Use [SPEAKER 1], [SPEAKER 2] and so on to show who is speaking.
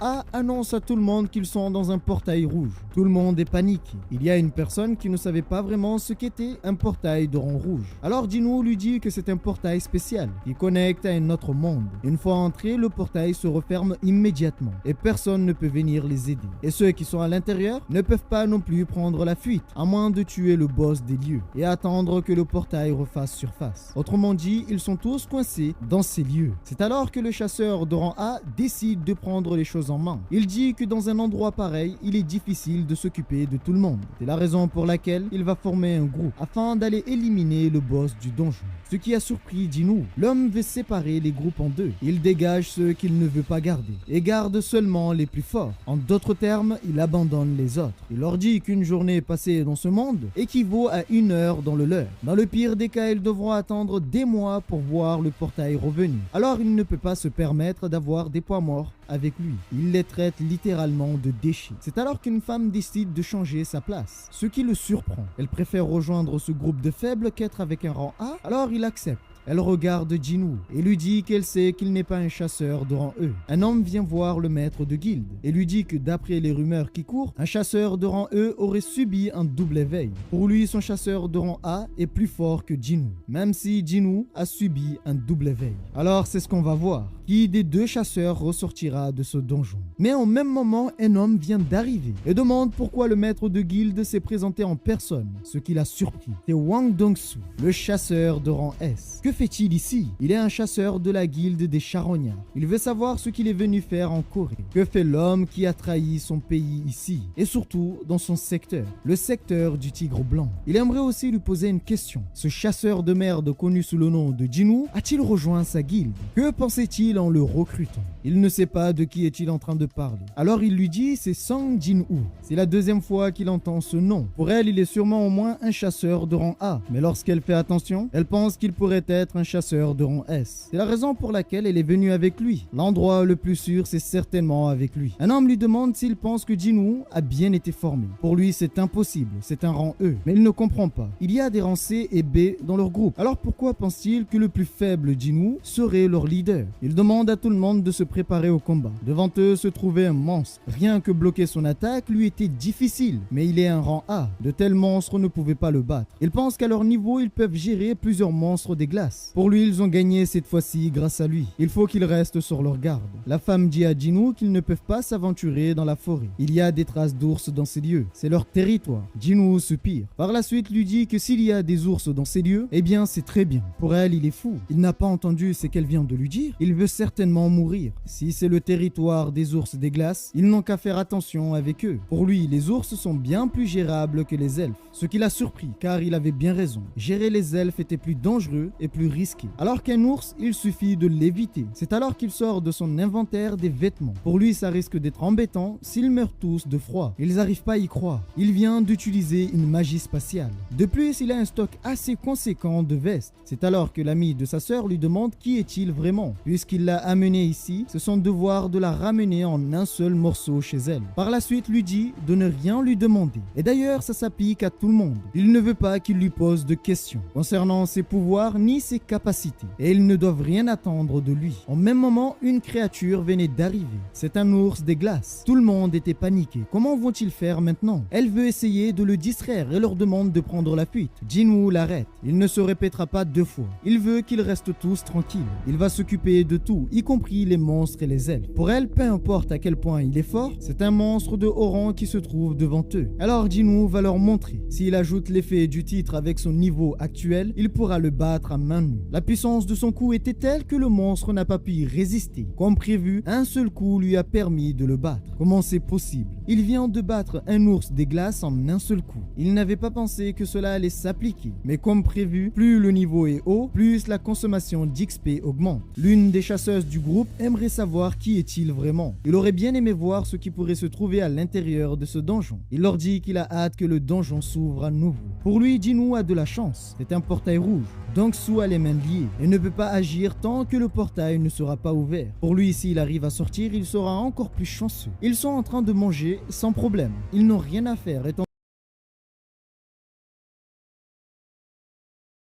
[SPEAKER 1] A annonce à tout le monde qu'ils sont dans un portail rouge. Tout le monde est paniqué. Il y a une personne qui ne savait pas vraiment ce qu'était un portail de rang rouge. Alors Jinwoo lui dit que c'est un portail spécial qui connecte à un autre monde. Une fois entré, le portail se referme immédiatement et personne ne peut venir les aider. Et ceux qui sont à l'intérieur ne peuvent pas non plus prendre la fuite, à moins de tuer le boss des lieux et attendre que le portail refasse surface. Autrement dit, ils sont tous coincés dans ces lieux. C'est alors que le chasseur de rang A décide de prendre les choses en main. Il dit que dans un endroit pareil, il est difficile de s'occuper de tout le monde. C'est la raison pour laquelle il va former un groupe afin d'aller éliminer le boss du donjon. Ce qui a surpris Jinwoo. L'homme veut séparer les groupes en deux. Il dégage ceux qu'il ne veut pas garder et garde seulement les plus forts. En d'autres termes, il abandonne les autres. Il leur dit qu'une journée passée dans ce monde équivaut à 1 heure dans le leur. Dans le pire des cas, ils devront attendre des mois pour voir le portail revenir. Alors il ne peut pas se permettre d'avoir des poids morts avec lui. Il les traite littéralement de déchets. C'est alors qu'une femme décide de changer sa place, ce qui le surprend. Elle préfère rejoindre ce groupe de faibles qu'être avec un rang A, alors il accepte. Elle regarde Jinwoo et lui dit qu'elle sait qu'il n'est pas un chasseur de rang E. Un homme vient voir le maître de guilde et lui dit que d'après les rumeurs qui courent, un chasseur de rang E aurait subi un double éveil. Pour lui, son chasseur de rang A est plus fort que Jinwoo, même si Jinwoo a subi un double éveil. Alors c'est ce qu'on va voir. Qui des deux chasseurs ressortira de ce donjon? Mais au même moment, un homme vient d'arriver et demande pourquoi le maître de guilde s'est présenté en personne, ce qui l'a surpris. C'est Hwang Dong-soo, le chasseur de rang S. Que fait-il ici? Il est un chasseur de la guilde des charognards. Il veut savoir ce qu'il est venu faire en Corée. Que fait l'homme qui a trahi son pays ici? Et surtout dans son secteur, le secteur du Tigre Blanc. Il aimerait aussi lui poser une question. Ce chasseur de merde connu sous le nom de Jinwoo a-t-il rejoint sa guilde? Que pensait-il en le recrutant? Il ne sait pas de qui est-il en train de parler. Alors il lui dit c'est Sang Jin-woo. C'est la deuxième fois qu'il entend ce nom. Pour elle, il est sûrement au moins un chasseur de rang A. Mais lorsqu'elle fait attention, elle pense qu'il pourrait être un chasseur de rang S. C'est la raison pour laquelle elle est venue avec lui. L'endroit le plus sûr, c'est certainement avec lui. Un homme lui demande s'il pense que Jinwoo a bien été formé. Pour lui, c'est impossible. C'est un rang E. Mais il ne comprend pas. Il y a des rangs C et B dans leur groupe. Alors pourquoi pense-t-il que le plus faible Jinwoo serait leur leader? Il demande à tout le monde de se préparer au combat. Devant eux se trouvait un monstre. Rien que bloquer son attaque lui était difficile. Mais il est un rang A. De tels monstres ne pouvaient pas le battre. Il pense qu'à leur niveau, ils peuvent gérer plusieurs monstres des glaces. Pour lui, ils ont gagné cette fois-ci grâce à lui. Il faut qu'ils restent sur leur garde. La femme dit à Jinwoo qu'ils ne peuvent pas s'aventurer dans la forêt. Il y a des traces d'ours dans ces lieux. C'est leur territoire. Jinwoo soupire. Par la suite, lui dit que s'il y a des ours dans ces lieux, eh bien c'est très bien. Pour elle, il est fou. Il n'a pas entendu ce qu'elle vient de lui dire. Il veut certainement mourir. Si c'est le territoire des ours des glaces, ils n'ont qu'à faire attention avec eux. Pour lui, les ours sont bien plus gérables que les elfes. Ce qui l'a surpris, car il avait bien raison. Gérer les elfes était plus dangereux et plus risqué. Alors qu'un ours, il suffit de l'éviter. C'est alors qu'il sort de son inventaire des vêtements. Pour lui, ça risque d'être embêtant s'ils meurent tous de froid. Ils n'arrivent pas à y croire. Il vient d'utiliser une magie spatiale. De plus, il a un stock assez conséquent de vestes. C'est alors que l'ami de sa sœur lui demande qui est-il vraiment. Puisqu'il l'a amené ici, c'est son devoir de la ramener en un seul morceau chez elle. Par la suite, lui dit de ne rien lui demander. Et d'ailleurs, ça s'applique à tout le monde. Il ne veut pas qu'il lui pose de questions concernant ses pouvoirs ni ses capacités. Et ils ne doivent rien attendre de lui. Au même moment, une créature venait d'arriver. C'est un ours des glaces. Tout le monde était paniqué. Comment vont-ils faire maintenant? Elle veut essayer de le distraire et leur demande de prendre la fuite. Jinwoo l'arrête. Il ne se répétera pas 2 fois. Il veut qu'ils restent tous tranquilles. Il va s'occuper de tout, y compris les monstres et les elfes. Pour elle, peu importe à quel point il est fort, c'est un monstre de haut rang qui se trouve devant eux. Alors Jinwoo va leur montrer. S'il ajoute l'effet du titre avec son niveau actuel, il pourra le battre à main nue. La puissance de son coup était telle que le monstre n'a pas pu y résister. Comme prévu, un seul coup lui a permis de le battre. Comment c'est possible? Il vient de battre un ours des glaces en un seul coup. Il n'avait pas pensé que cela allait s'appliquer. Mais comme prévu, plus le niveau est haut, plus la consommation d'XP augmente. L'une des chasseuses du groupe aimerait savoir qui est-il vraiment. Il aurait bien aimé voir ce qui pourrait se trouver à l'intérieur de ce donjon. Il leur dit qu'il a hâte que le donjon s'ouvre à nouveau. Pour lui, Jinwoo a de la chance. C'est un portail rouge. Dong-soo a les mains liées et ne peut pas agir tant que le portail ne sera pas ouvert. Pour lui, s'il arrive à sortir, il sera encore plus chanceux. Ils sont en train de manger sans problème. Ils n'ont rien à faire étant